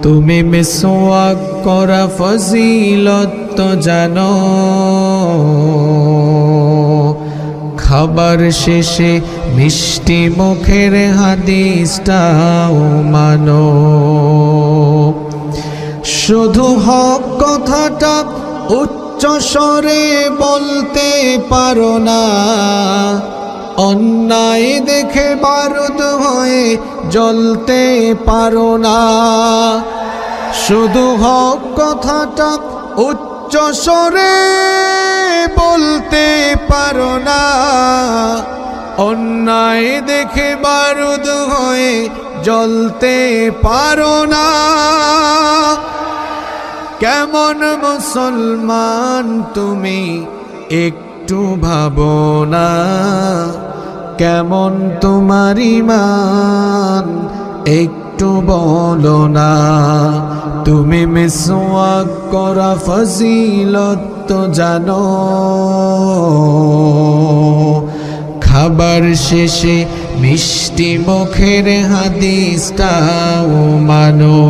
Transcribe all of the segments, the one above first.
তুমি মিসওয়াক করা ফজিলত তো জানো, খাবার শেষে মিষ্টি মুখের হাদিসটাও মানো। শুধু হক কথাটা উচ্চ স্বরে বলতে পারো না, অন্যায় দেখে বারুদ হয়ে জ্বলতে পারো না। শুধু হক কথাটা উচ্চ স্বরে বলতে পারো না, অন্যায় দেখে বারুদ হয়ে জ্বলতে পারো না। কেমন মুসলমান তুমি একটু ভাবো না, কেমন তোমার ঈমান একটু বলো না। তুমি মিসওয়াক করা ফজিলত তো জানো, খাবার শেষে মিষ্টি মুখের হাদিসটাও মানো।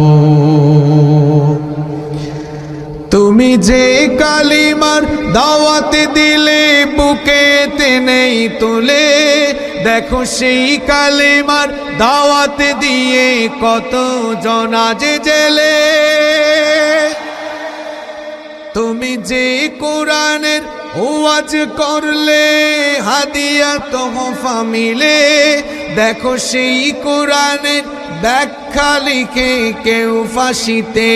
তুমি যে কালিমার দাওয়াত দিলে বুকেতে নেই তুলে, দেখো সেই কালিমার দাওয়াত দিয়ে কত জন আজ জেলে। তুমি যে কোরআনের ওয়াজ করলে হাদিয়া তোহফা মিলে, দেখো সেই কোরআনের ব্যাখ্যা লিখে কেউ ফাঁসিতে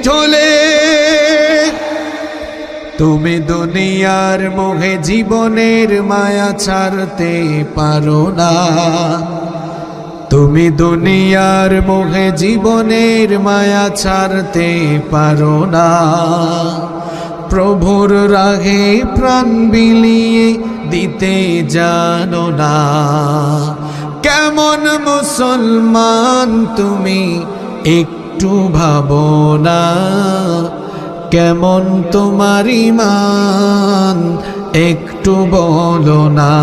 ঝোলে। তুমি দুনিয়ার মোহে জীবনের মায়া ছাড়তে পারো না, তুমি দুনিয়ার মোহে জীবনের মায়া ছাড়তে পারো না। প্রভুর রাহে প্রাণ বিলিয়ে দিতে জানো না। কেমন মুসলমান তুমি একটু ভাবো না, কেমন তোমার ঈমান একটু বলো না।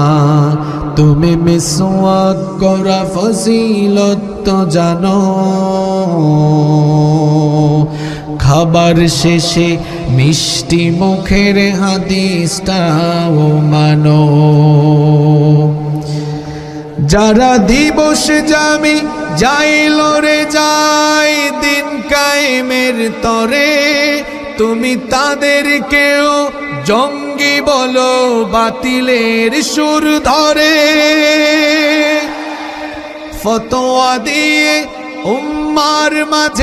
তুমি মিসওয়াক করা ফজিলত তো জানো, খাবার শেষে মিষ্টি মুখের হাদিসটাও মানো। যারা দিবস জামি যাইল রে যায় দিন কায়েমের তরে, তুমি তাদেরকেও জঙ্গি বলো বাতিলের সুর ধরে। ফতোয়া দিয়ে উম্মার মাঝে